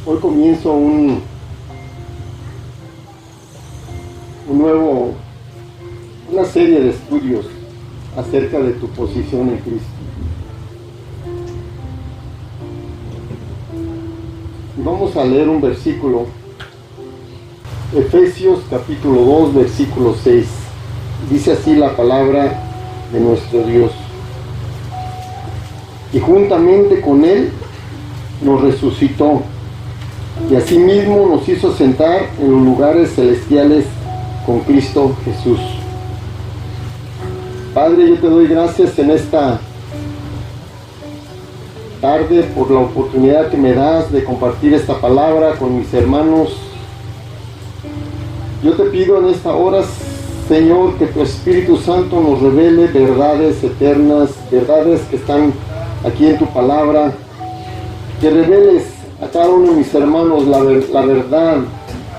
Hoy comienzo una serie de estudios acerca de tu posición en Cristo. Y vamos a leer un versículo, Efesios capítulo 2, versículo 6. Dice así la palabra de nuestro Dios: y juntamente con Él nos resucitó, y asimismo nos hizo sentar en los lugares celestiales con Cristo Jesús. Padre, yo te doy gracias en esta tarde por la oportunidad que me das de compartir esta palabra con mis hermanos. Yo te pido en esta hora, Señor, que tu Espíritu Santo nos revele verdades eternas, verdades que están aquí en tu palabra, que reveles a cada uno de mis hermanos la verdad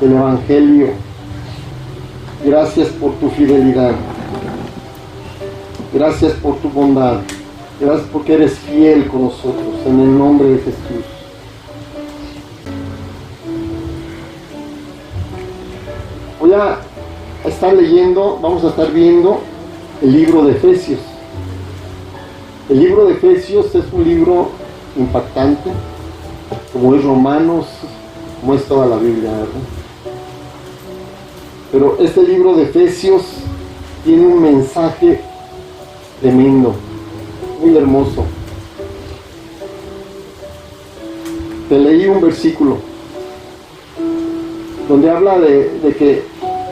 del Evangelio. Gracias por tu fidelidad, gracias por tu bondad, gracias porque eres fiel con nosotros, en el nombre de Jesús. Voy a estar leyendo, vamos a estar viendo el libro de Efesios. El libro de Efesios es un libro impactante, como es Romanos, como es toda la Biblia, ¿verdad? Pero este libro de Efesios tiene un mensaje tremendo, muy hermoso. Te leí un versículo donde habla de que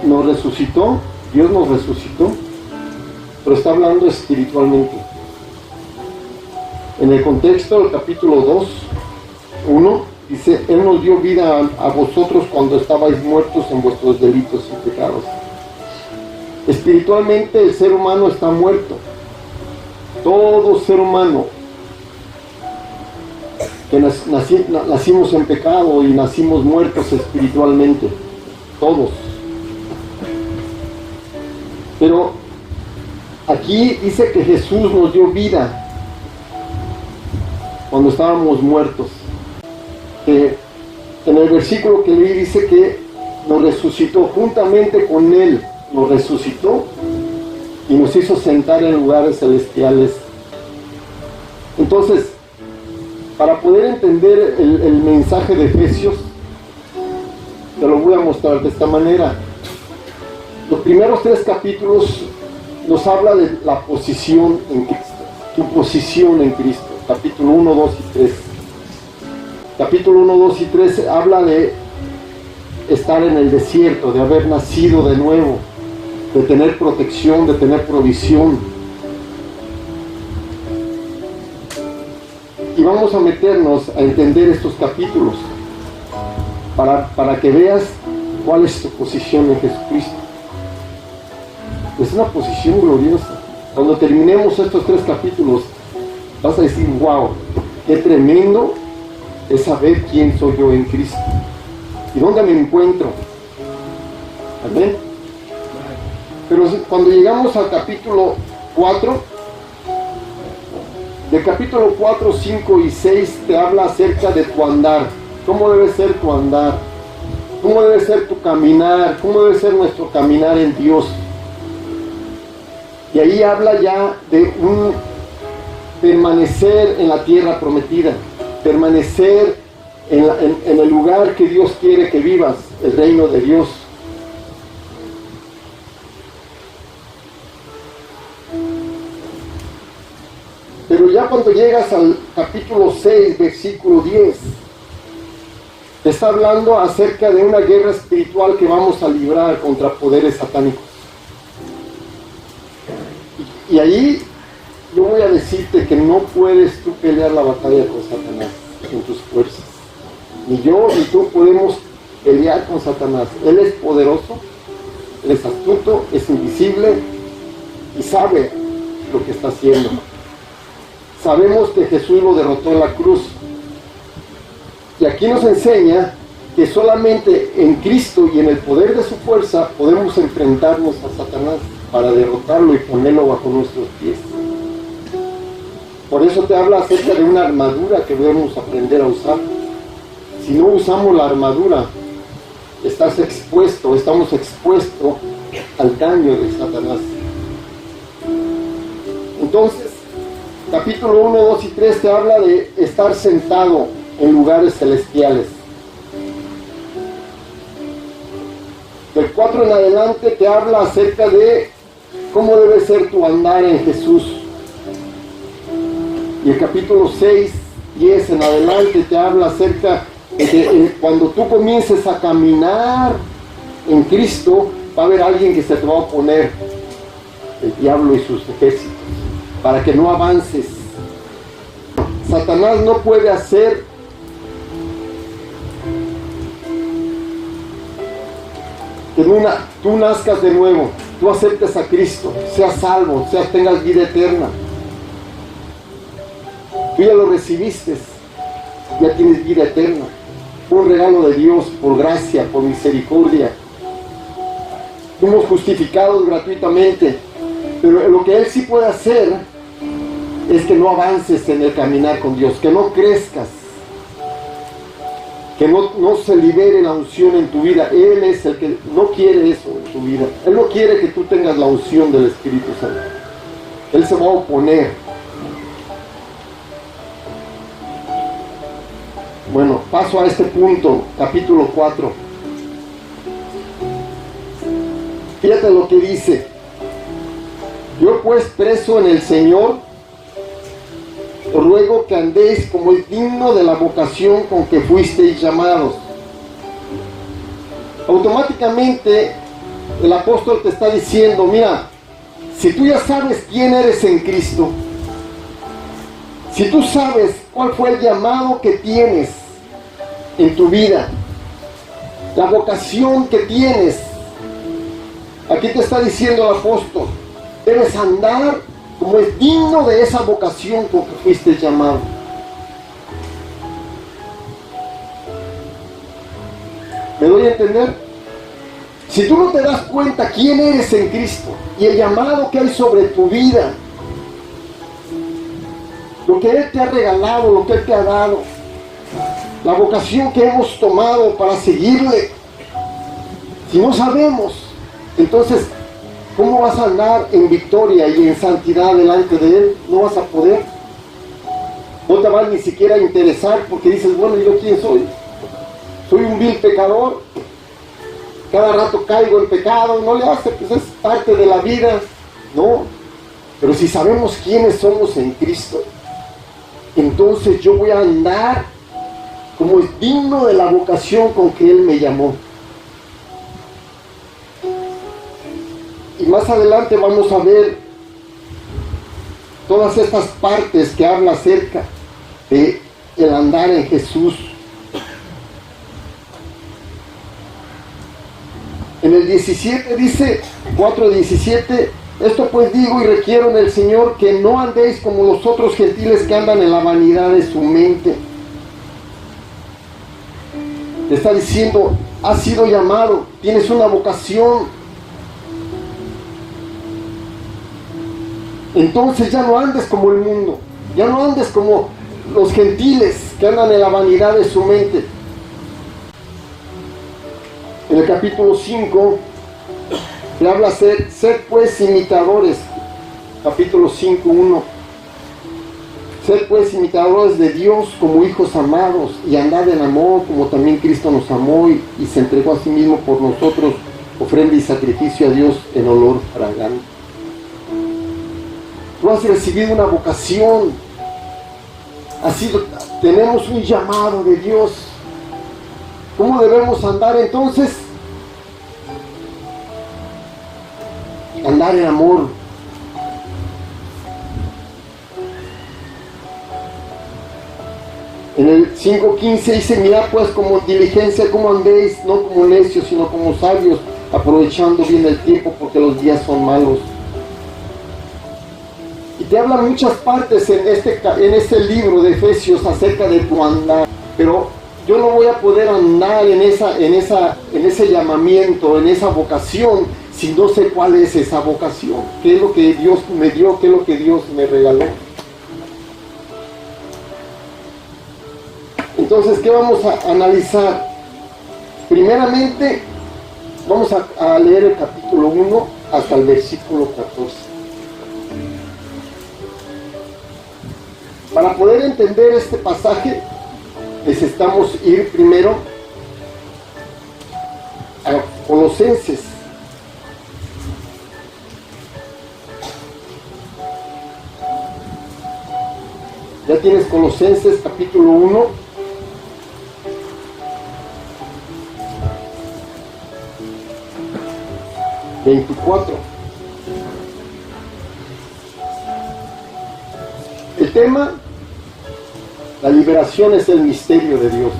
nos resucitó, Dios nos resucitó, pero está hablando espiritualmente. En el contexto del capítulo 2, 1, dice: Él nos dio vida a vosotros cuando estabais muertos en vuestros delitos y pecados. Espiritualmente el ser humano está muerto. Todo ser humano que nacimos en pecado y nacimos muertos espiritualmente, todos. Pero aquí dice que Jesús nos dio vida cuando estábamos muertos. Que en el versículo que leí dice que nos resucitó, juntamente con Él nos resucitó y nos hizo sentar en lugares celestiales. Entonces, para poder entender el mensaje de Efesios, te lo voy a mostrar de esta manera. Los primeros 3 capítulos nos habla de la posición en Cristo, tu posición en Cristo. Capítulo 1, 2 y 3. Capítulo 1, 2 y 3 habla de estar en el desierto, de haber nacido de nuevo, de tener protección, de tener provisión. Y vamos a meternos a entender estos capítulos para que veas cuál es tu posición en Jesucristo. Es una posición gloriosa. Cuando terminemos estos 3 capítulos, vas a decir: wow, qué tremendo es saber quién soy yo en Cristo y dónde me encuentro. Amén. Pero cuando llegamos al capítulo 4, del capítulo 4, 5 y 6 te habla acerca de tu andar. ¿Cómo debe ser tu andar? ¿Cómo debe ser tu caminar? ¿Cómo debe ser nuestro caminar en Dios? Y ahí habla ya de un permanecer en la tierra prometida, permanecer en el lugar que Dios quiere que vivas, el reino de Dios. Pero ya cuando llegas al capítulo 6, versículo 10, te está hablando acerca de una guerra espiritual que vamos a librar contra poderes satánicos. Y ahí yo voy a decirte que no puedes tú pelear la batalla con Satanás en tus fuerzas. Ni yo ni tú podemos pelear con Satanás. Él es poderoso, él es astuto, es invisible y sabe lo que está haciendo. Sabemos que Jesús lo derrotó en la cruz. Y aquí nos enseña que solamente en Cristo y en el poder de su fuerza podemos enfrentarnos a Satanás para derrotarlo y ponerlo bajo nuestros pies. Por eso te habla acerca de una armadura que debemos aprender a usar. Si no usamos la armadura, estamos expuestos al daño de Satanás. Entonces, capítulo 1, 2 y 3 te habla de estar sentado en lugares celestiales. Del 4 en adelante te habla acerca de cómo debe ser tu andar en Jesús. Y el capítulo 6, 10 en adelante te habla acerca de que cuando tú comiences a caminar en Cristo, va a haber alguien que se te va a oponer, el diablo y sus ejércitos, para que no avances. Satanás no puede hacer que tú nazcas de nuevo, tú aceptes a Cristo, seas salvo, tengas vida eterna. Tú ya lo recibiste, ya tienes vida eterna. Un regalo de Dios, por gracia, por misericordia. Fuimos justificados gratuitamente, pero lo que Él sí puede hacer es que no avances en el caminar con Dios, que no crezcas, que no se libere la unción en tu vida. Él es el que no quiere eso en tu vida. Él no quiere que tú tengas la unción del Espíritu Santo. Él se va a oponer. Bueno, paso a este punto, capítulo 4. Fíjate lo que dice. Yo pues, preso en el Señor, os ruego que andéis como es digno de la vocación con que fuisteis llamados. Automáticamente el apóstol te está diciendo, mira, si tú ya sabes quién eres en Cristo, si tú sabes cuál fue el llamado que tienes en tu vida, la vocación que tienes, aquí te está diciendo el apóstol, debes andar como es digno de esa vocación con que fuiste llamado. ¿Me doy a entender? Si tú no te das cuenta quién eres en Cristo y el llamado que hay sobre tu vida, lo que Él te ha regalado, lo que Él te ha dado, la vocación que hemos tomado para seguirle, si no sabemos, entonces, ¿cómo vas a andar en victoria y en santidad delante de Él? No vas a poder. No te vas ni siquiera a interesar porque dices, bueno, ¿yo quién soy? Soy un vil pecador. Cada rato caigo en pecado. No le hace, pues es parte de la vida. No. Pero si sabemos quiénes somos en Cristo, entonces yo voy a andar como es digno de la vocación con que Él me llamó. Y más adelante vamos a ver todas estas partes que habla acerca de el andar en Jesús. En el 17 dice, 4:17, esto pues digo y requiero en el Señor que no andéis como los otros gentiles que andan en la vanidad de su mente. Te está diciendo, has sido llamado, tienes una vocación. Entonces ya no andes como el mundo, ya no andes como los gentiles que andan en la vanidad de su mente. En el capítulo 5 le habla sed pues imitadores, capítulo 5:1. Sed pues imitadores de Dios como hijos amados y andad en amor como también Cristo nos amó y se entregó a sí mismo por nosotros, ofrenda y sacrificio a Dios en olor fragante. Tú has recibido una vocación, tenemos un llamado de Dios. ¿Cómo debemos andar entonces? Andar en amor. En el 5:15 dice, mirad pues como diligencia, como andéis, no como necios, sino como sabios, aprovechando bien el tiempo, porque los días son malos. Y te habla muchas partes en este libro de Efesios acerca de tu andar. Pero yo no voy a poder andar en ese llamamiento, en esa vocación, si no sé cuál es esa vocación. ¿Qué es lo que Dios me dio? ¿Qué es lo que Dios me regaló? Entonces, Entonces, ¿qué vamos a analizar? Primeramente, vamos a leer el capítulo 1 hasta el versículo 14. Para poder entender este pasaje, necesitamos ir primero a Colosenses. Ya tienes Colosenses capítulo 1. El tema, la liberación es el misterio de Dios.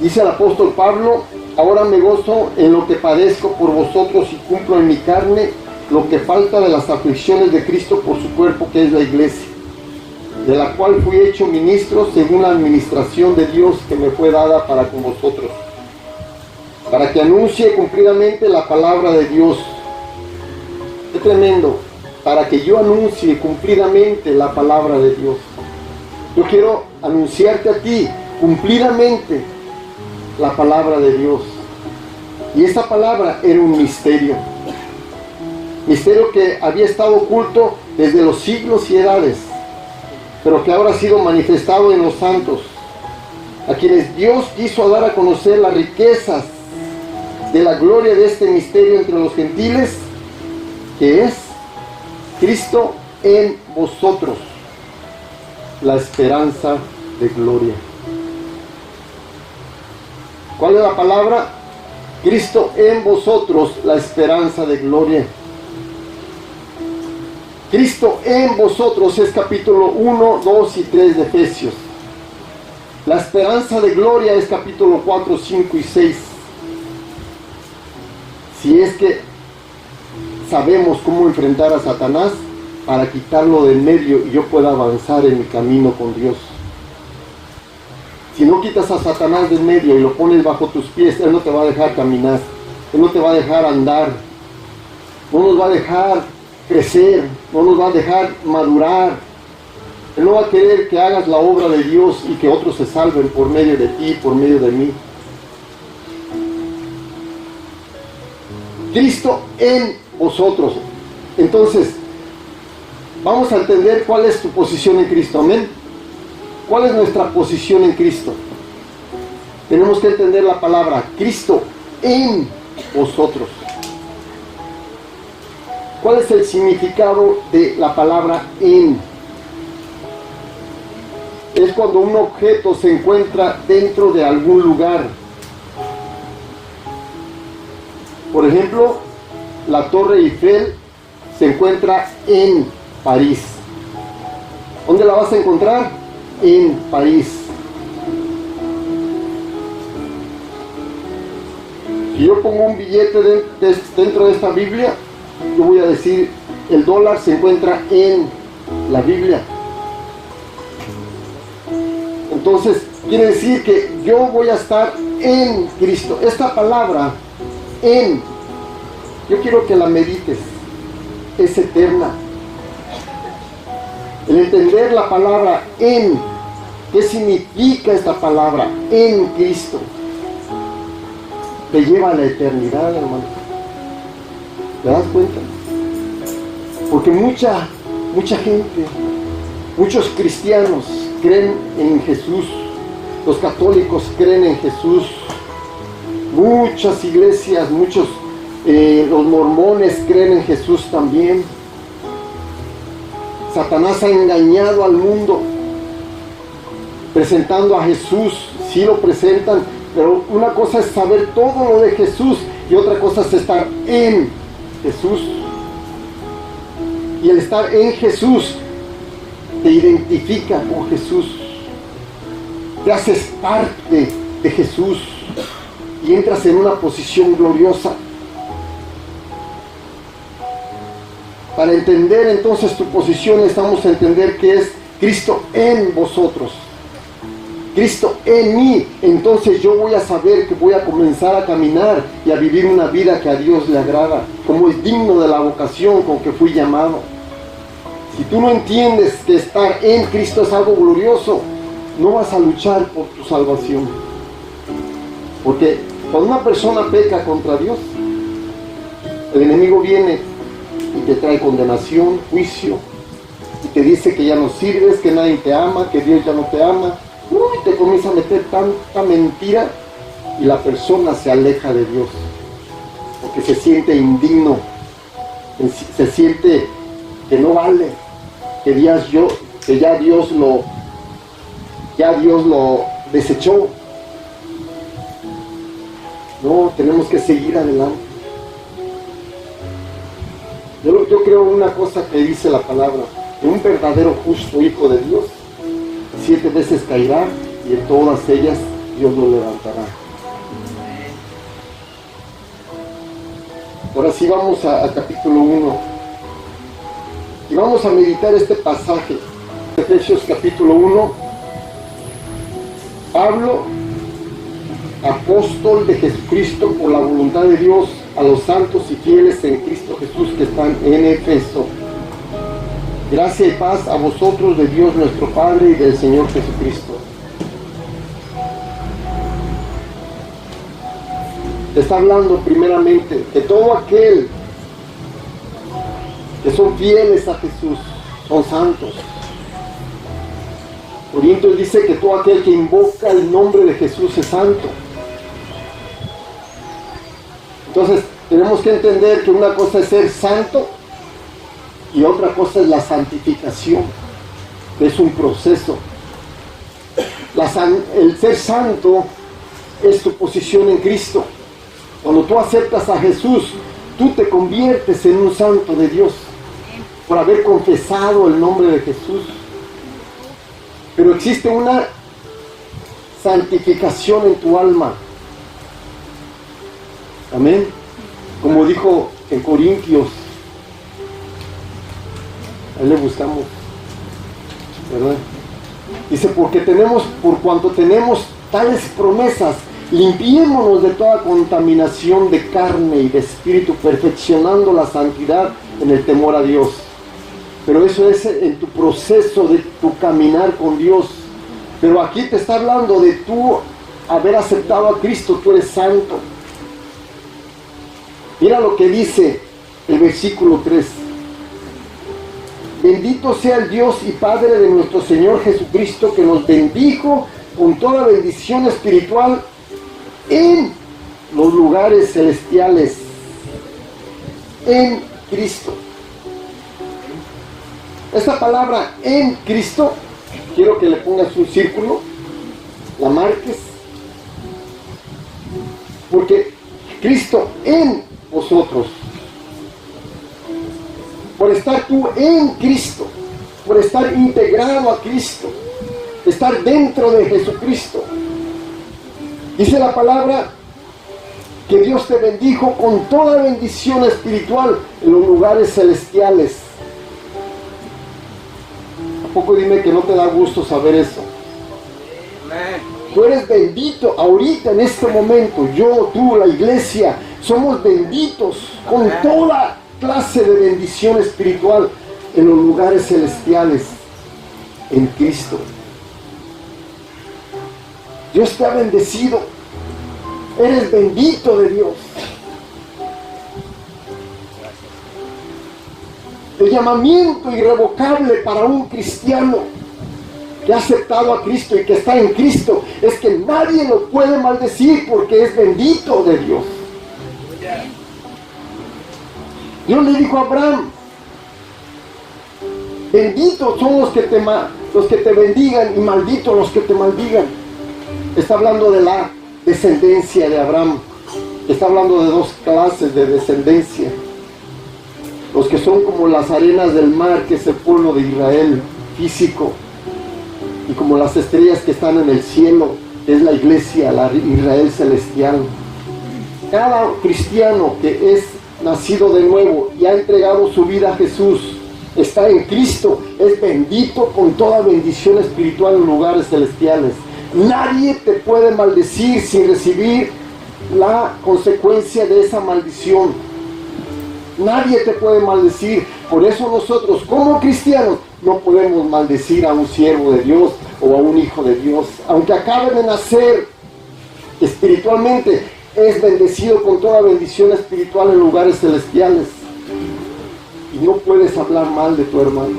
Dice el apóstol Pablo: ahora me gozo en lo que padezco por vosotros y cumplo en mi carne lo que falta de las aflicciones de Cristo por su cuerpo, que es la iglesia, de la cual fui hecho ministro según la administración de Dios que me fue dada para con vosotros, para que anuncie cumplidamente la palabra de Dios. Qué tremendo, para que yo anuncie cumplidamente la palabra de Dios. Yo quiero anunciarte a ti cumplidamente la palabra de Dios. Y esta palabra era un misterio. Misterio que había estado oculto desde los siglos y edades, pero que ahora ha sido manifestado en los santos, a quienes Dios quiso dar a conocer las riquezas de la gloria de este misterio entre los gentiles, que es Cristo en vosotros, la esperanza de gloria. ¿Cuál es la palabra? Cristo en vosotros, la esperanza de gloria. Cristo en vosotros es capítulo 1, 2 y 3 de Efesios. La esperanza de gloria es capítulo 4, 5 y 6. Si es que sabemos cómo enfrentar a Satanás para quitarlo del medio y yo pueda avanzar en mi camino con Dios. Si no quitas a Satanás del medio y lo pones bajo tus pies, Él no te va a dejar caminar, Él no te va a dejar andar, no nos va a dejar crecer, no nos va a dejar madurar. Él no va a querer que hagas la obra de Dios y que otros se salven por medio de ti, por medio de mí. Cristo en vosotros. Entonces, vamos a entender cuál es tu posición en Cristo. Amén. ¿Cuál es nuestra posición en Cristo? Tenemos que entender la palabra Cristo en vosotros. ¿Cuál es el significado de la palabra en? Es cuando un objeto se encuentra dentro de algún lugar. Por ejemplo, la Torre Eiffel se encuentra en París. ¿Dónde la vas a encontrar? En París. Si yo pongo un billete dentro de esta Biblia, yo voy a decir, el dólar se encuentra en la Biblia. Entonces, quiere decir que yo voy a estar en Cristo. Esta palabra, en, yo quiero que la medites, es eterna. El entender la palabra en, ¿qué significa esta palabra? En Cristo. Te lleva a la eternidad, hermano. ¿Te das cuenta? Porque mucha gente, muchos cristianos creen en Jesús. Los católicos creen en Jesús. Muchas iglesias, los mormones creen en Jesús también. Satanás ha engañado al mundo presentando a Jesús. Sí lo presentan, pero una cosa es saber todo lo de Jesús y otra cosa es estar en Jesús. Y el estar en Jesús te identifica con Jesús, te haces parte de Jesús y entras en una posición gloriosa. Para entender entonces tu posición, necesitamos entender que es Cristo en vosotros, Cristo en mí. Entonces yo voy a saber que voy a comenzar a caminar y a vivir una vida que a Dios le agrada, como es digno de la vocación con que fui llamado. Si tú no entiendes que estar en Cristo es algo glorioso, no vas a luchar por tu salvación. Porque cuando una persona peca contra Dios, el enemigo viene y te trae condenación, juicio, y te dice que ya no sirves, que nadie te ama, que Dios ya no te ama. Y te comienza a meter tanta mentira y la persona se aleja de Dios, porque se siente indigno, se siente que no vale, que ya Dios lo desechó. No, tenemos que seguir adelante. Yo creo una cosa que dice la palabra, que un verdadero justo hijo de Dios 7 veces caerá y en todas ellas Dios lo levantará. Ahora sí vamos al capítulo 1 y vamos a meditar este pasaje. Efesios capítulo 1. Pablo, apóstol de Jesucristo por la voluntad de Dios, a los santos y fieles en Cristo Jesús que están en Éfeso. Gracia y paz a vosotros de Dios nuestro Padre y del Señor Jesucristo. Está hablando primeramente de todo aquel que son fieles a Jesús, son santos. Corintios dice que todo aquel que invoca el nombre de Jesús es santo. Entonces tenemos que entender que una cosa es ser santo y otra cosa es la santificación. Es un proceso. El ser santo es tu posición en Cristo. Cuando tú aceptas a Jesús, tú te conviertes en un santo de Dios por haber confesado el nombre de Jesús. Pero existe una santificación en tu alma. Amén. Como dijo en Corintios, ahí le buscamos, ¿verdad? Dice, por cuanto tenemos tales promesas, limpiémonos de toda contaminación de carne y de espíritu, perfeccionando la santidad en el temor a Dios. Pero eso es en tu proceso de tu caminar con Dios. Pero aquí te está hablando de tú haber aceptado a Cristo, tú eres santo. Mira lo que dice el versículo 3. Bendito sea el Dios y Padre de nuestro Señor Jesucristo, que nos bendijo con toda bendición espiritual en los lugares celestiales, en Cristo. Esta palabra en Cristo, quiero que le pongas un círculo, la marques, porque Cristo en vosotros, por estar tú en Cristo, por estar integrado a Cristo, estar dentro de Jesucristo. Dice la palabra que Dios te bendijo con toda bendición espiritual en los lugares celestiales. ¿A poco dime que no te da gusto saber eso? Tú eres bendito ahorita, en este momento. Yo, tú, la iglesia, somos benditos con toda clase de bendición espiritual en los lugares celestiales en Cristo. Dios te ha bendecido. Eres bendito de Dios. El llamamiento irrevocable para un cristiano que ha aceptado a Cristo y que está en Cristo es que nadie lo puede maldecir porque es bendito de Dios. Dios le dijo a Abraham, benditos son los que te bendigan y malditos los que te maldigan. Está hablando de la descendencia de Abraham. Está hablando de dos clases de descendencia. Los que son como las arenas del mar, que es el pueblo de Israel físico, y como las estrellas que están en el cielo, que es la iglesia, la Israel celestial. Cada cristiano que es nacido de nuevo y ha entregado su vida a Jesús, está en Cristo, es bendito con toda bendición espiritual en lugares celestiales. Nadie te puede maldecir sin recibir la consecuencia de esa maldición. Nadie te puede maldecir sin recibir la consecuencia de esa maldición. Nadie te puede maldecir sin recibir la consecuencia de esa maldición. Nadie te puede maldecir sin recibir la consecuencia de esa maldición. Nadie te puede maldecir sin recibir la consecuencia de esa maldición. Nadie te puede maldecir sin recibir la consecuencia de esa maldición. Nadie te puede maldecir. Por eso nosotros, como cristianos, no podemos maldecir a un siervo de Dios o a un hijo de Dios. Aunque acabe de nacer espiritualmente, es bendecido con toda bendición espiritual en lugares celestiales. Y no puedes hablar mal de tu hermano.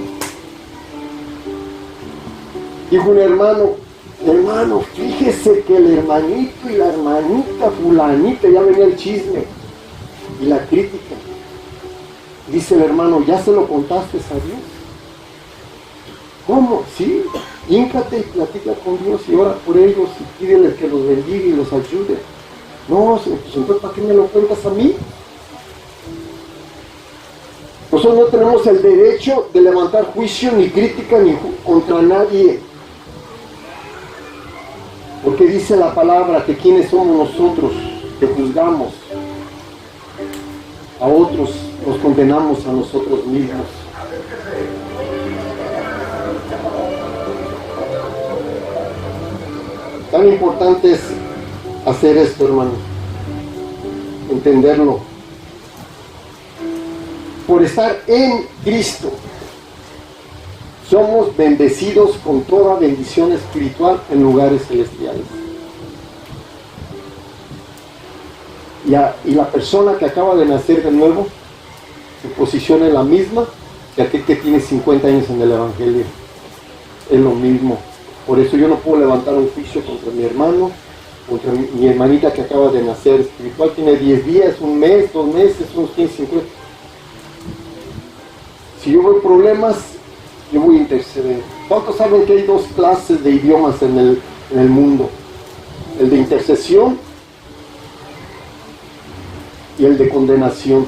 Dijo un hermano, fíjese que el hermanito y la hermanita fulanita, ya venía el chisme y la crítica. Dice el hermano, ¿ya se lo contaste a Dios? ¿Cómo? Sí, híncate y platica con Dios y ora por ellos y pídele que los bendiga y los ayude. No, pues entonces ¿para qué me lo cuentas a mí? Nosotros no tenemos el derecho de levantar juicio ni crítica ni contra nadie. Porque dice la palabra que quiénes somos nosotros que juzgamos a otros, nos condenamos a nosotros mismos. Tan importante es hacer esto, hermano, entenderlo. Por estar en Cristo, somos bendecidos con toda bendición espiritual en lugares celestiales. Y la persona que acaba de nacer de nuevo, su posición es la misma que aquel que tiene 50 años en el Evangelio. Es lo mismo. Por eso yo no puedo levantar un juicio contra mi hermano, contra mi hermanita que acaba de nacer espiritual. Tiene 10 días, un mes, 2 meses, unos 15, 50. Si yo veo problemas, yo voy a interceder. ¿Cuántos saben que hay 2 clases de idiomas en el mundo? El de intercesión y el de condenación.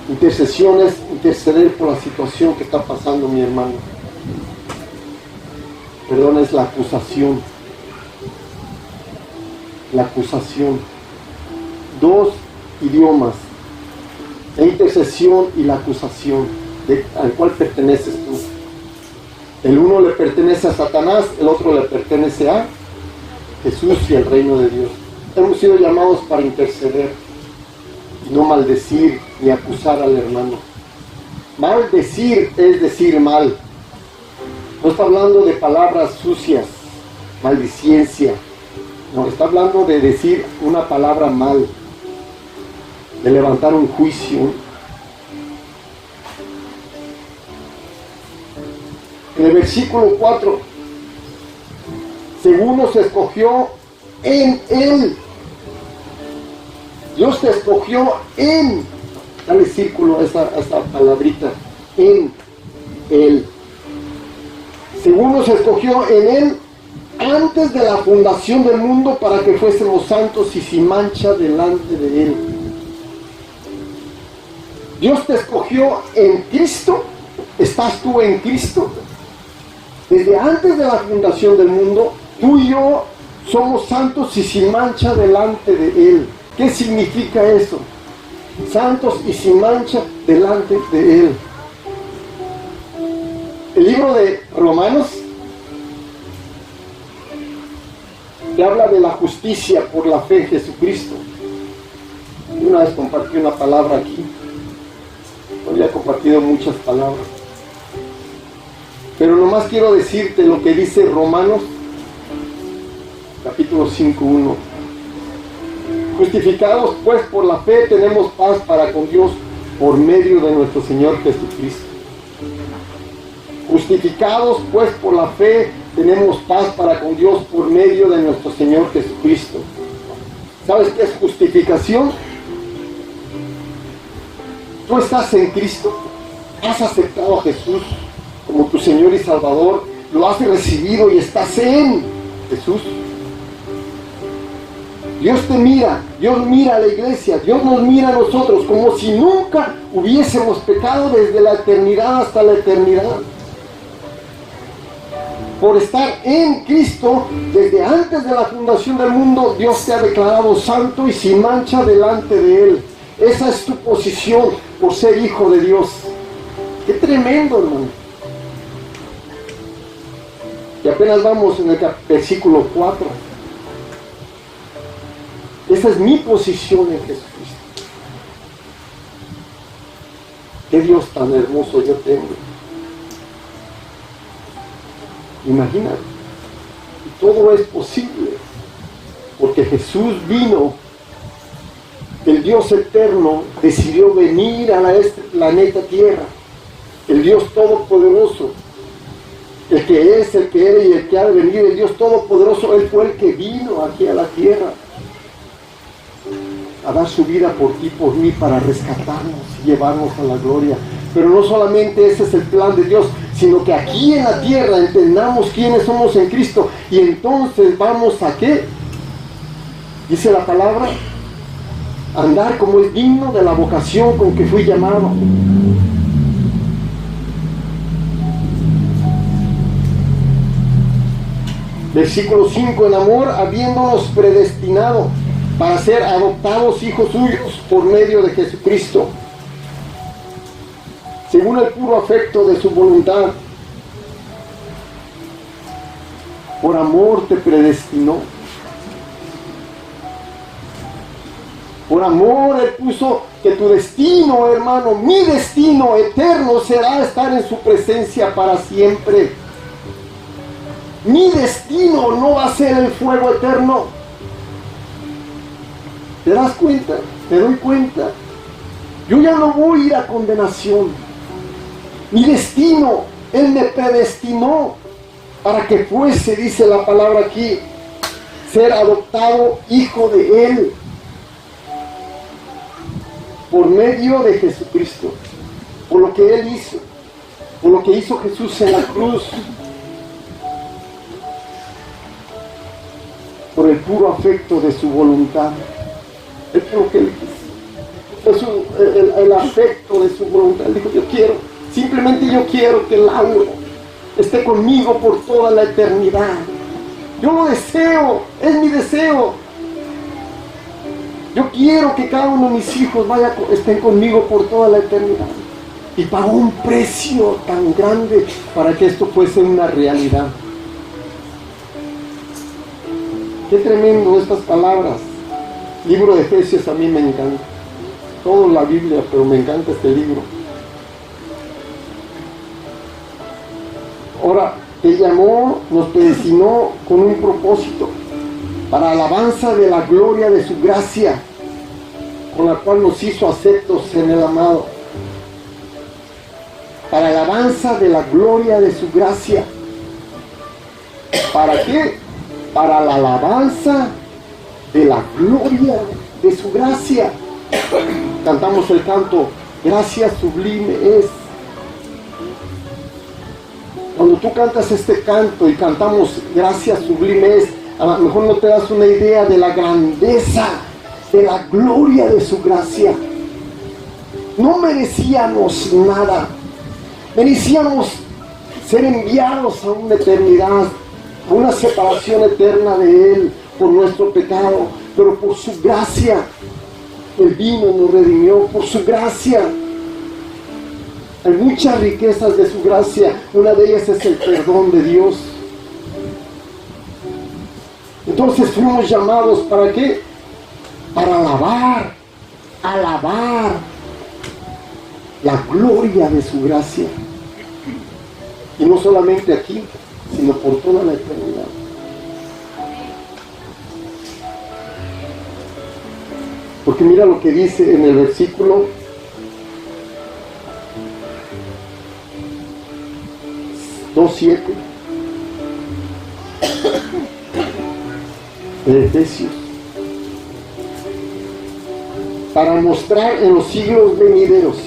Intercesión es interceder por la situación que está pasando mi hermano. Perdón, es la acusación. La acusación. 2 idiomas. La intercesión y la acusación, al cual perteneces tú. El uno le pertenece a Satanás, el otro le pertenece a Jesús y el reino de Dios. Hemos sido llamados para interceder y no maldecir ni acusar al hermano. Maldecir es decir mal. No está hablando de palabras sucias, maldiciencia. No, está hablando de decir una palabra mal, de levantar un juicio. En el versículo 4, según nos escogió en Él. Dios te escogió en, dale círculo a esa palabrita, en Él. Según nos escogió en Él, antes de la fundación del mundo, para que fuésemos santos y sin mancha delante de Él. Dios te escogió en Cristo. ¿Estás tú en Cristo? Desde antes de la fundación del mundo, tú y yo somos santos y sin mancha delante de Él. ¿Qué significa eso? Santos y sin mancha delante de Él. El libro de Romanos te habla de la justicia por la fe en Jesucristo. Una vez compartí una palabra aquí. Hoy he compartido muchas palabras. Pero nomás quiero decirte lo que dice Romanos, capítulo 5:1. Justificados pues por la fe tenemos paz para con Dios por medio de nuestro Señor Jesucristo. Justificados pues por la fe tenemos paz para con Dios por medio de nuestro Señor Jesucristo. ¿Sabes qué es justificación? Tú estás en Cristo, has aceptado a Jesús como tu Señor y Salvador, lo has recibido y estás en Jesús. Dios te mira, Dios mira a la iglesia, Dios nos mira a nosotros como si nunca hubiésemos pecado desde la eternidad hasta la eternidad. Por estar en Cristo, desde antes de la fundación del mundo, Dios te ha declarado santo y sin mancha delante de Él. Esa es tu posición por ser hijo de Dios. ¡Qué tremendo, hermano! Y apenas vamos en el versículo 4. Esa es mi posición en Jesucristo. Qué Dios tan hermoso yo tengo. Imagínate. Y todo es posible porque Jesús vino. El Dios eterno decidió venir a este planeta Tierra. El Dios todopoderoso, el que es, el que era y el que ha de venir, el Dios todopoderoso, Él fue el que vino aquí a la tierra a dar su vida por ti, por mí, para rescatarnos y llevarnos a la gloria. Pero no solamente ese es el plan de Dios, sino que aquí en la tierra entendamos quiénes somos en Cristo, y entonces vamos a ¿qué? Dice la palabra, andar como es digno de la vocación con que fui llamado. Versículo 5, en amor, habiéndonos predestinado para ser adoptados hijos suyos por medio de Jesucristo, según el puro afecto de su voluntad. Por amor te predestinó. Por amor Él puso que tu destino, hermano, mi destino eterno será estar en su presencia para siempre. Mi destino no va a ser el fuego eterno. ¿Te das cuenta? ¿Te doy cuenta? Yo ya no voy a ir a condenación. Mi destino, Él me predestinó para que fuese, dice la palabra aquí, ser adoptado hijo de Él por medio de Jesucristo, por lo que Él hizo, por lo que hizo Jesús en la cruz, por el puro afecto de su voluntad. Es lo que Él hizo, el afecto de su voluntad. Él dijo, yo quiero, simplemente yo quiero que Laura esté conmigo por toda la eternidad. Yo lo deseo, es mi deseo. Yo quiero que cada uno de mis hijos estén conmigo por toda la eternidad. Y pagó un precio tan grande para que esto fuese una realidad. Qué tremendo estas palabras. Libro de Efesios a mí me encanta. Toda la Biblia, pero me encanta este libro. Ahora, te llamó, nos predestinó con un propósito, para alabanza de la gloria de su gracia, con la cual nos hizo aceptos en el amado. Para alabanza de la gloria de su gracia. ¿Para qué? Para la alabanza de la gloria de su gracia. Cantamos el canto, gracia sublime es. Cuando tú cantas este canto y cantamos gracia sublime es, a lo mejor no te das una idea de la grandeza, de la gloria de su gracia. No merecíamos nada. Merecíamos ser enviados a una eternidad, a una separación eterna de Él por nuestro pecado, pero por su gracia Él vino y nos redimió. Por su gracia hay muchas riquezas de su gracia. Una de ellas es el perdón de Dios. Entonces fuimos llamados ¿para qué? Para alabar la gloria de su gracia. Y no solamente aquí, sino por toda la eternidad. Porque mira lo que dice en el versículo 2:7 de Efesios. Para mostrar en los siglos venideros.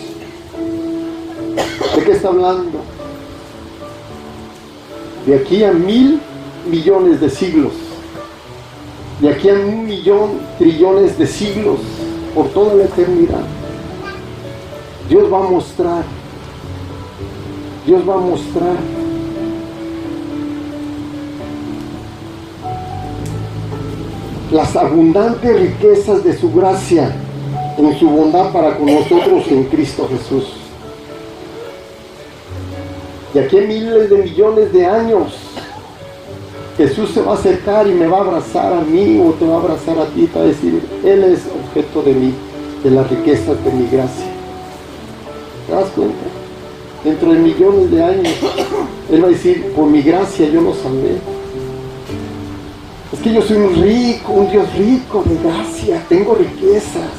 ¿De qué está hablando? De aquí a 1,000 millones de siglos. De aquí a 1,000,000 trillones de siglos. Por toda la eternidad. Dios va a mostrar. Dios va a mostrar las abundantes riquezas de su gracia en su bondad para con nosotros en Cristo Jesús. De aquí a miles de millones de años Jesús se va a acercar y me va a abrazar a mí o te va a abrazar a ti y te va a decir, Él es objeto de mí, de las riquezas de mi gracia. ¿Te das cuenta? Dentro de millones de años, Él va a decir, por mi gracia yo lo salvé. Es que yo soy un Dios rico de gracia, tengo riquezas.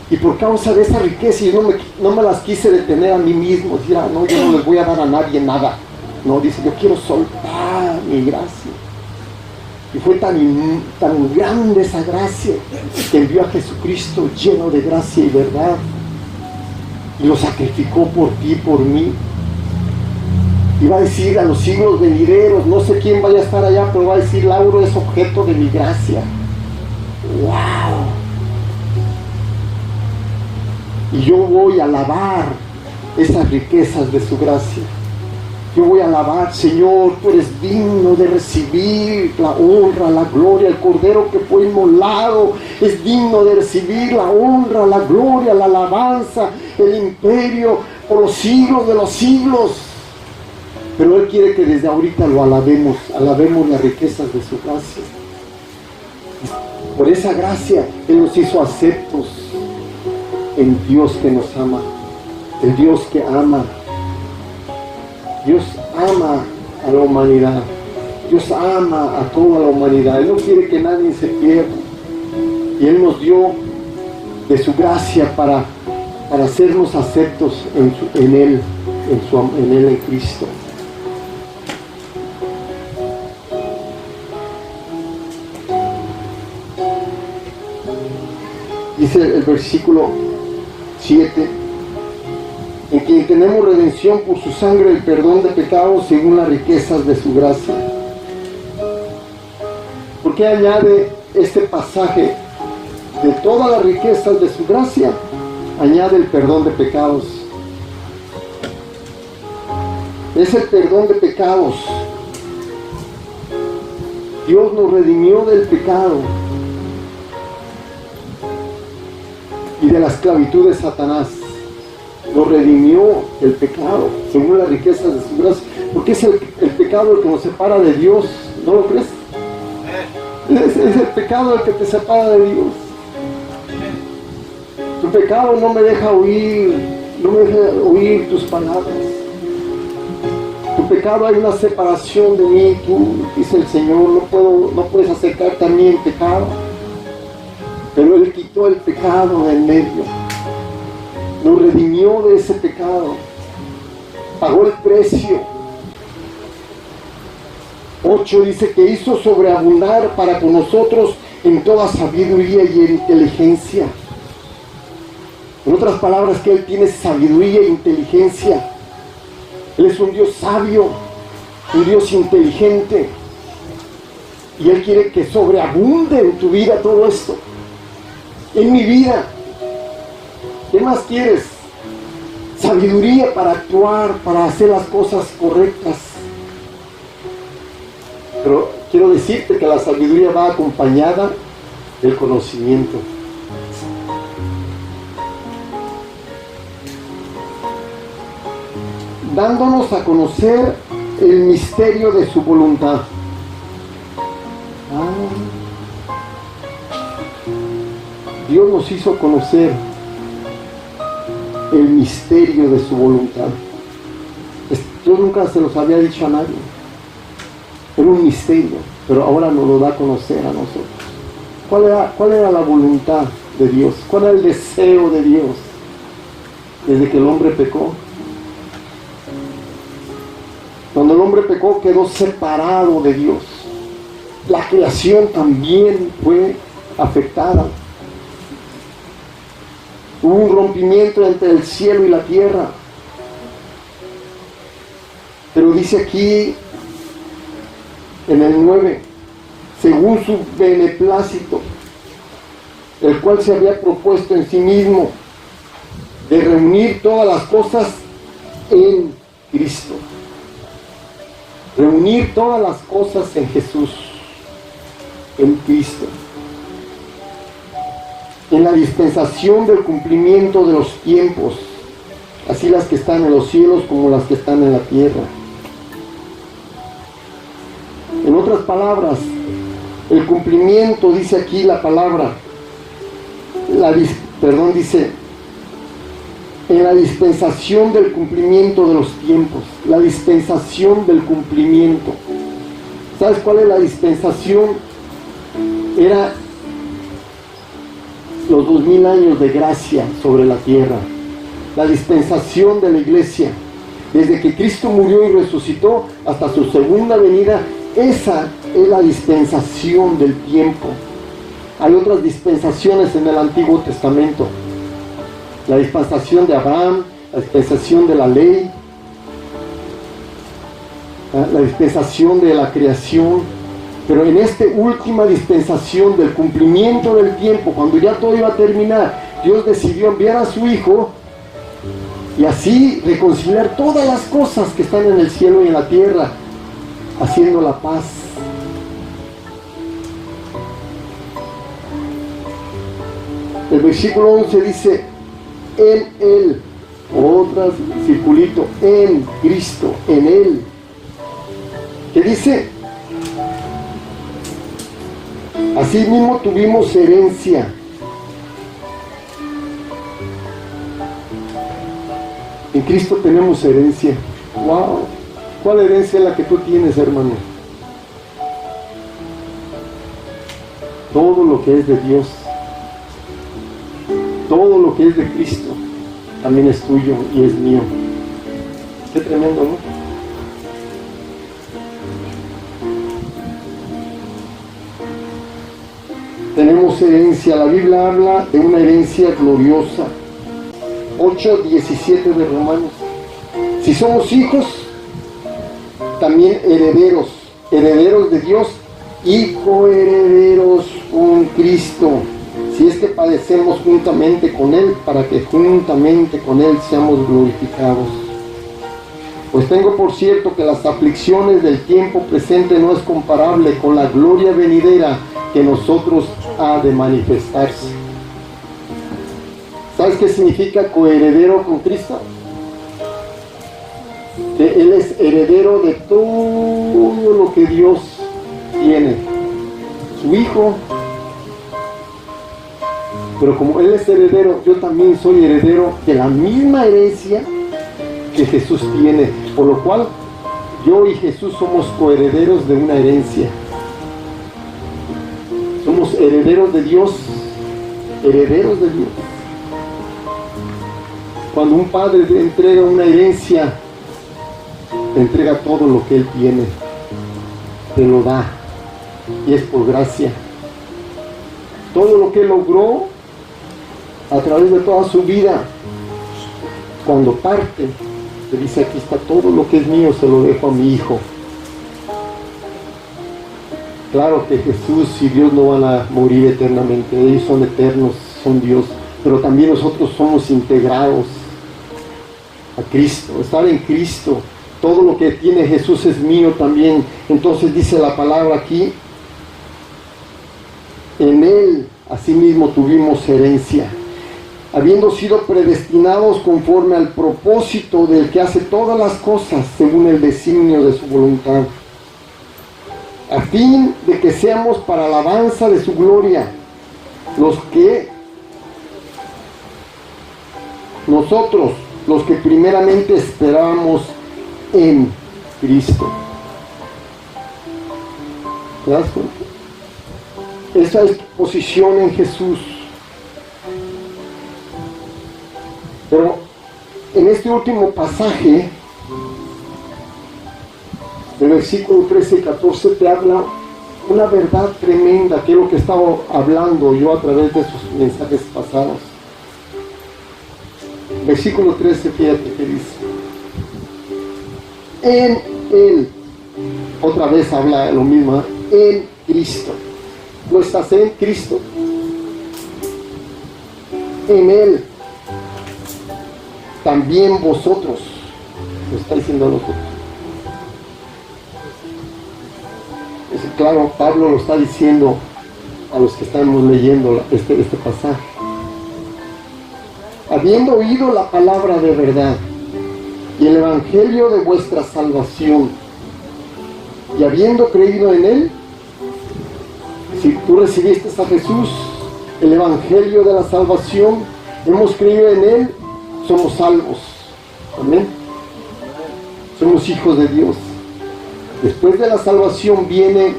Y por causa de esa riqueza yo no me las quise detener a mí mismo, decir, no, yo no les voy a dar a nadie nada. No, dice, yo quiero soltar mi gracia. Y fue tan grande esa gracia que envió a Jesucristo lleno de gracia y verdad. Y lo sacrificó por ti, por mí. Y va a decir a los siglos venideros, no sé quién vaya a estar allá, pero va a decir, Lauro es objeto de mi gracia. ¡Wow! Y yo voy a alabar esas riquezas de su gracia. Yo voy a alabar, Señor, tú eres digno de recibir la honra, la gloria. El Cordero que fue inmolado es digno de recibir la honra, la gloria, la alabanza, el imperio por los siglos de los siglos. Pero Él quiere que desde ahorita lo alabemos las riquezas de su gracia. Por esa gracia Él nos hizo aceptos en Dios que nos ama, el Dios que ama. Dios ama a la humanidad. Dios ama a toda la humanidad. Él no quiere que nadie se pierda. Y Él nos dio de su gracia para hacernos aceptos en Él, en Cristo. Dice el versículo 7. En quien tenemos redención por su sangre, el perdón de pecados según las riquezas de su gracia. ¿Por qué añade este pasaje de todas las riquezas de su gracia? Añade el perdón de pecados. Es el perdón de pecados. Dios nos redimió del pecado y de la esclavitud de Satanás. Nos redimió el pecado, según las riquezas de su gracia. Porque es el pecado el que nos separa de Dios. ¿No lo crees? Es el pecado el que te separa de Dios. Tu pecado no me deja oír tus palabras. Tu pecado hay una separación de mí. Tú, dice el Señor, no puedes acercarte a mí en pecado. Pero Él quitó el pecado del medio. Nos redimió de ese pecado. Pagó el precio. 8 dice que hizo sobreabundar para con nosotros en toda sabiduría y inteligencia. En otras palabras, que Él tiene sabiduría e inteligencia. Él es un Dios sabio, un Dios inteligente. Y Él quiere que sobreabunde en tu vida todo esto. En mi vida. ¿Qué más quieres? Sabiduría para actuar, para hacer las cosas correctas. Pero quiero decirte que la sabiduría va acompañada del conocimiento. Dándonos a conocer el misterio de su voluntad. Dios nos hizo conocer el misterio de su voluntad. Dios nunca se los había dicho a nadie. Era un misterio, pero ahora nos lo da a conocer a nosotros. ¿Cuál era la voluntad de Dios? ¿Cuál era el deseo de Dios? Desde que el hombre pecó. Cuando el hombre pecó, quedó separado de Dios. La creación también fue afectada. Hubo un rompimiento entre el cielo y la tierra. Pero dice aquí en el 9, según su beneplácito, el cual se había propuesto en sí mismo de reunir todas las cosas en Cristo. Reunir todas las cosas en Jesús, en Cristo. En la dispensación del cumplimiento de los tiempos, así las que están en los cielos como las que están en la tierra. En otras palabras, el cumplimiento, dice aquí la palabra, dice, en la dispensación del cumplimiento de los tiempos, la dispensación del cumplimiento. ¿Sabes cuál es la dispensación? Era los 2000 años de gracia sobre la tierra, la dispensación de la iglesia, desde que Cristo murió y resucitó hasta su segunda venida. Esa es la dispensación del tiempo. Hay otras dispensaciones en el Antiguo Testamento, la dispensación de Abraham, la dispensación de la ley, la dispensación de la creación, pero en esta última dispensación del cumplimiento del tiempo, cuando ya todo iba a terminar, Dios decidió enviar a su Hijo y así reconciliar todas las cosas que están en el cielo y en la tierra, haciendo la paz. El versículo 11 dice, en Él, otro circulito, en Cristo, en Él. ¿Qué dice? Asimismo tuvimos herencia. En Cristo tenemos herencia. ¡Wow! ¿Cuál herencia es la que tú tienes, hermano? Todo lo que es de Dios, todo lo que es de Cristo, también es tuyo y es mío. Qué tremendo, ¿no? Tenemos herencia. La Biblia habla de una herencia gloriosa. 8:17 de Romanos. Si somos hijos, también herederos, herederos de Dios y coherederos con Cristo, si es que padecemos juntamente con Él, para que juntamente con Él seamos glorificados. Pues tengo por cierto que las aflicciones del tiempo presente no es comparable con la gloria venidera que nosotros ha de manifestarse. ¿Sabes qué significa coheredero con Cristo? Que Él es heredero de todo lo que Dios tiene, su Hijo. Pero como Él es heredero, yo también soy heredero de la misma herencia que Jesús tiene, por lo cual yo y Jesús somos coherederos de una herencia. Somos herederos de Dios, herederos de Dios. Cuando un padre te entrega una herencia, te entrega todo lo que él tiene, te lo da, y es por gracia. Todo lo que él logró a través de toda su vida, cuando parte, te dice: aquí está todo lo que es mío, se lo dejo a mi Hijo. Claro que Jesús y Dios no van a morir eternamente, ellos son eternos, son Dios, pero también nosotros somos integrados a Cristo, estar en Cristo. Todo lo que tiene Jesús es mío también. Entonces dice la palabra aquí: en Él asimismo tuvimos herencia, habiendo sido predestinados conforme al propósito del que hace todas las cosas según el designio de su voluntad, a fin de que seamos para alabanza de su gloria, nosotros, los que primeramente esperábamos en Cristo. ¿Te das cuenta? Esa es tu posición en Jesús. Pero en este último pasaje, del versículo 13 y 14, te habla una verdad tremenda, que es lo que estaba hablando yo a través de esos mensajes pasados. Versículo 13, fíjate que dice: en Él, otra vez habla lo mismo, en Cristo. ¿No estás en Cristo? En Él también vosotros, lo está diciendo a nosotros. Claro, Pablo lo está diciendo a los que estamos leyendo este pasaje. Habiendo oído la palabra de verdad y el evangelio de vuestra salvación, y habiendo creído en Él, si tú recibiste a Jesús, el Evangelio de la salvación, hemos creído en Él, somos salvos. Amén. Somos hijos de Dios. Después de la salvación viene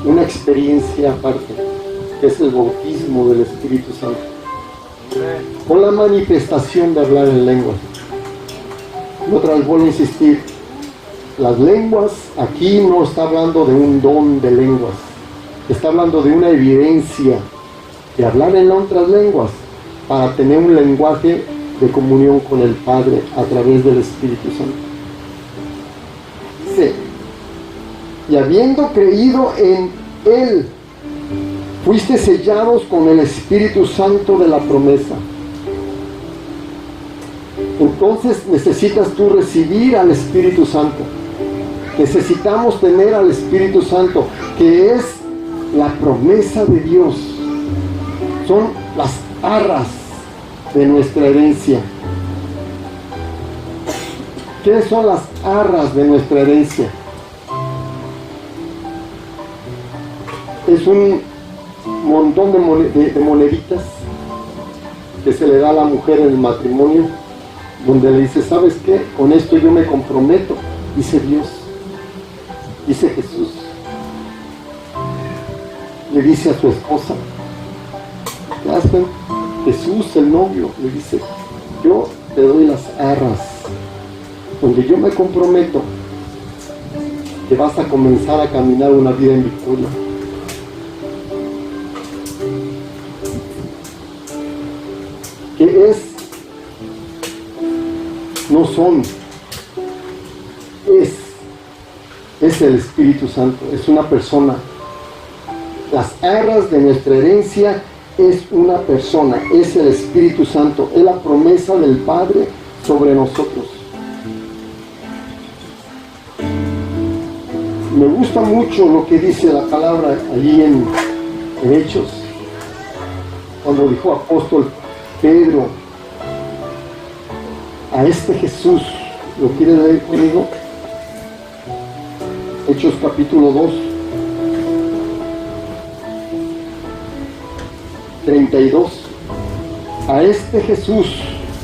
una experiencia aparte, que es el bautismo del Espíritu Santo, con la manifestación de hablar en lenguas. Otra vez vuelvo a insistir, las lenguas aquí no está hablando de un don de lenguas, está hablando de una evidencia de hablar en otras lenguas para tener un lenguaje de comunión con el Padre a través del Espíritu Santo. Sí. Y habiendo creído en Él, fuiste sellados con el Espíritu Santo de la promesa. Entonces necesitas tú recibir al Espíritu Santo. Necesitamos tener al Espíritu Santo, que es la promesa de Dios. Son las arras de nuestra herencia. ¿Qué son las arras de nuestra herencia? Es un montón de moneditas que se le da a la mujer en el matrimonio, donde le dice, ¿sabes qué? Con esto yo me comprometo, dice Dios, dice Jesús. Le dice a su esposa, ¿te das cuenta? Jesús, el novio, le dice, yo te doy las arras, donde yo me comprometo que vas a comenzar a caminar una vida en victoria. Que no son, es el Espíritu Santo, es una persona. Las arras de nuestra herencia es una persona, es el Espíritu Santo, es la promesa del Padre sobre nosotros. Me gusta mucho lo que dice la palabra allí en Hechos, cuando dijo apóstol Pedro a este Jesús. ¿Lo quieres leer conmigo? Hechos capítulo 2, 32. A este Jesús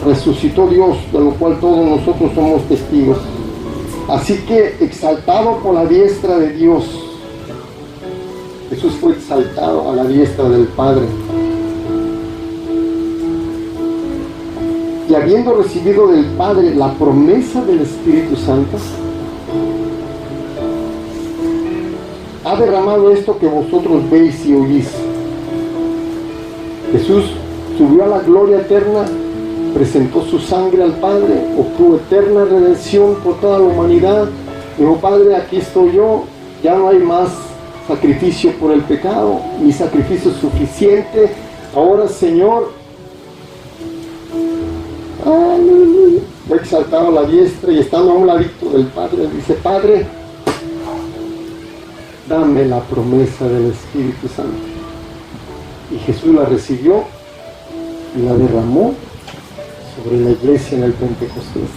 resucitó Dios, de lo cual todos nosotros somos testigos. Así que, exaltado por la diestra de Dios, Jesús fue exaltado a la diestra del Padre. Y habiendo recibido del Padre la promesa del Espíritu Santo, ha derramado esto que vosotros veis y oís. Jesús subió a la gloria eterna, presentó su sangre al Padre, obtuvo eterna redención por toda la humanidad. Dijo, Padre, aquí estoy yo, ya no hay más sacrificio por el pecado, mi sacrificio es suficiente. Ahora, Señor, fue exaltado a la diestra y estando a un ladito del Padre, dice, Padre, dame la promesa del Espíritu Santo. Y Jesús la recibió y la derramó sobre la iglesia en el Pentecostés.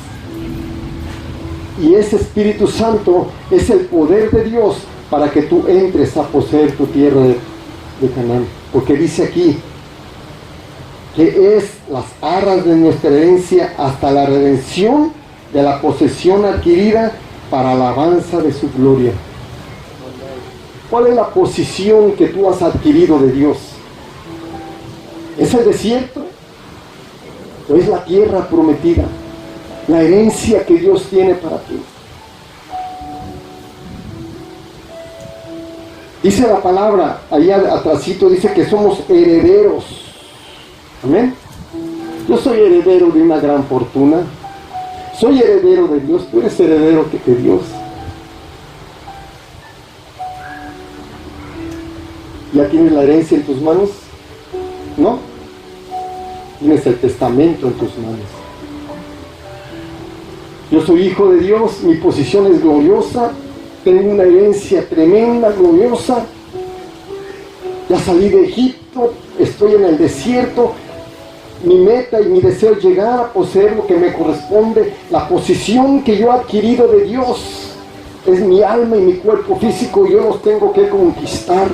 Y ese Espíritu Santo es el poder de Dios para que tú entres a poseer tu tierra de Canaán. Porque dice aquí que es las arras de nuestra herencia hasta la redención de la posesión adquirida para la alabanza de su gloria. ¿Cuál es la posición que tú has adquirido de Dios? ¿Es el desierto? ¿O es la tierra prometida? La herencia que Dios tiene para ti. Dice la palabra, ahí atrásito dice que somos herederos. Amén. Yo soy heredero de una gran fortuna. Soy heredero de Dios. Tú eres heredero de Dios. ¿Ya tienes la herencia en tus manos? ¿No? Tienes el testamento en tus manos. Yo soy hijo de Dios, mi posición es gloriosa, tengo una herencia tremenda, gloriosa. Ya salí de Egipto, estoy en el desierto. Mi meta y mi deseo es llegar a poseer lo que me corresponde, la posición que yo he adquirido de Dios. es mi alma y mi cuerpo físico, yo los tengo que conquistar.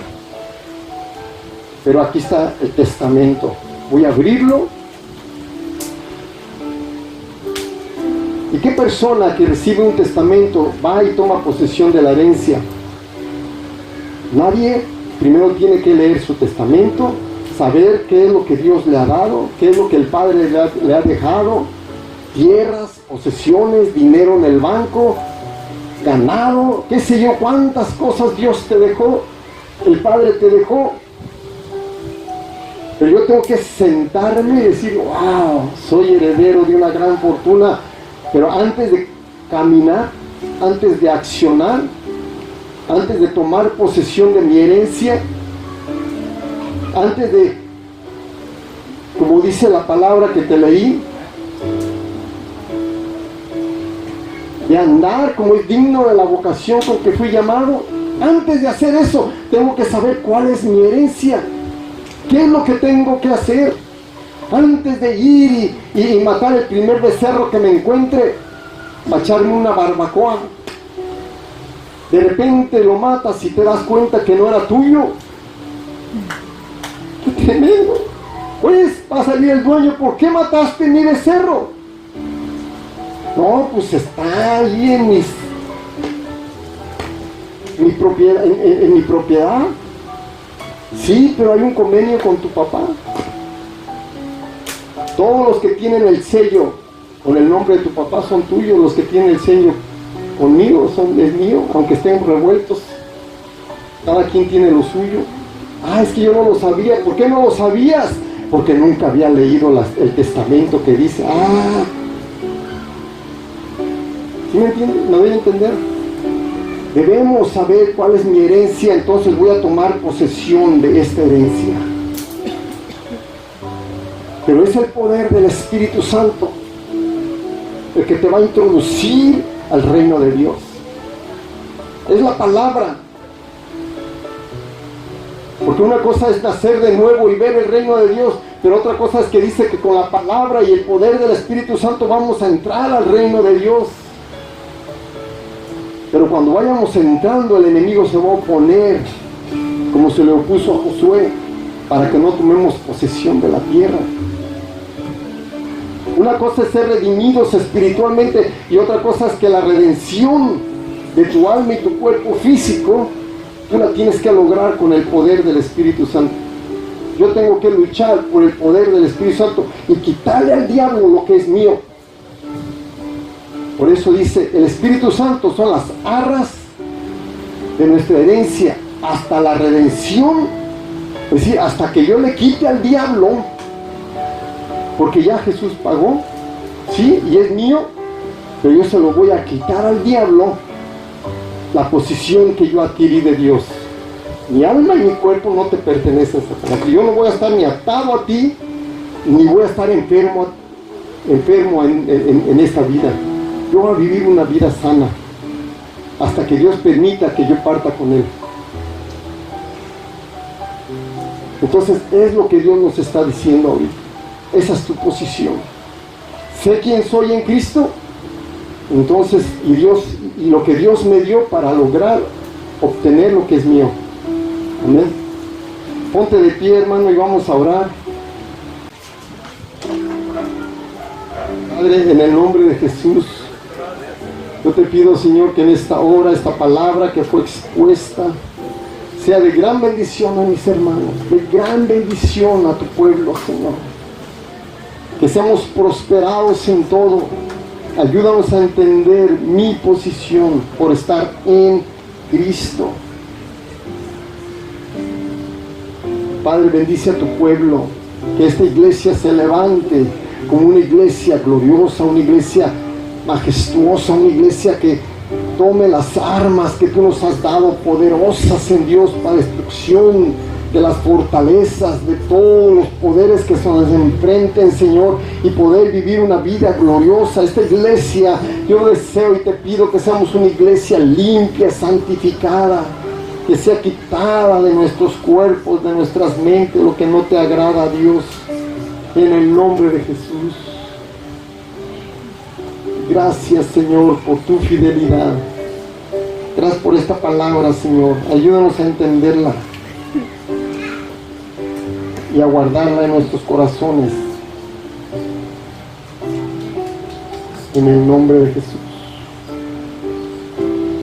Pero aquí está el testamento. Voy a abrirlo. ¿Y qué persona que recibe un testamento va y toma posesión de la herencia? Nadie. Primero tiene que leer su testamento, saber qué es lo que Dios le ha dado, qué es lo que el Padre le ha dejado, tierras, posesiones, dinero en el banco, ganado, qué sé yo, cuántas cosas Dios te dejó, el Padre te dejó. Pero yo tengo que sentarme y decir, wow, soy heredero de una gran fortuna. Pero antes de caminar, antes de accionar, antes de tomar posesión de mi herencia, antes de, como dice la palabra que te leí, de andar como es digno de la vocación con que fui llamado, antes de hacer eso, tengo que saber cuál es mi herencia, qué es lo que tengo que hacer. Antes de ir y matar el primer becerro que me encuentre, para echarme una barbacoa, de repente lo matas y te das cuenta que no era tuyo. ¡Qué tremendo! Pues va a salir el dueño, ¿por qué mataste mi becerro? No, pues está ahí en mi propiedad, en mi propiedad. Sí, pero hay un convenio con tu papá. Todos los que tienen el sello con el nombre de tu papá son tuyos, los que tienen el sello conmigo es mío, aunque estén revueltos. Cada quien tiene lo suyo. Ah, es que yo no lo sabía. ¿Por qué no lo sabías? Porque nunca había leído el testamento que dice, ¿sí me entienden? ¿Me voy a entender? Debemos saber cuál es mi herencia, entonces voy a tomar posesión de esta herencia. Pero es el poder del Espíritu Santo el que te va a introducir al reino de Dios. Es la palabra. Porque una cosa es nacer de nuevo y ver el reino de Dios, pero otra cosa es que dice que con la palabra y el poder del Espíritu Santo vamos a entrar al reino de Dios. Pero cuando vayamos entrando, el enemigo se va a oponer, como se le opuso a Josué, para que no tomemos posesión de la tierra. Una cosa es ser redimidos espiritualmente y otra cosa es que la redención de tu alma y tu cuerpo físico, tú la tienes que lograr con el poder del Espíritu Santo. Yo tengo que luchar por el poder del Espíritu Santo y quitarle al diablo lo que es mío. Por eso dice, el Espíritu Santo son las arras de nuestra herencia hasta la redención, es decir, hasta que yo le quite al diablo, porque ya Jesús pagó, sí, y es mío, pero yo se lo voy a quitar al diablo, la posición que yo adquirí de Dios. Mi alma y mi cuerpo no te pertenecen, Satanás. Yo no voy a estar ni atado a ti, ni voy a estar enfermo en esta vida. Yo voy a vivir una vida sana hasta que Dios permita que yo parta con Él. Entonces es lo que Dios nos está diciendo ahorita. Esa es tu posición. Sé quién soy en Cristo. Entonces, y lo que Dios me dio para lograr obtener lo que es mío. Amén. Ponte de pie, hermano, y vamos a orar. Padre, en el nombre de Jesús, yo te pido, Señor, que en esta hora, esta palabra que fue expuesta, sea de gran bendición a mis hermanos, de gran bendición a tu pueblo, Señor. Que seamos prosperados en todo. Ayúdanos a entender mi posición por estar en Cristo. Padre, bendice a tu pueblo, que esta iglesia se levante como una iglesia gloriosa, una iglesia majestuosa, una iglesia que tome las armas que tú nos has dado, poderosas en Dios, para destrucción de las fortalezas, de todos los poderes que se nos enfrenten, Señor, y poder vivir una vida gloriosa. Esta iglesia, yo deseo y te pido que seamos una iglesia limpia, santificada, que sea quitada de nuestros cuerpos, de nuestras mentes, lo que no te agrada a Dios, en el nombre de Jesús. Gracias, Señor, por tu fidelidad. traes por esta palabra, Señor. Ayúdanos a entenderla y a guardarla en nuestros corazones. En el nombre de Jesús.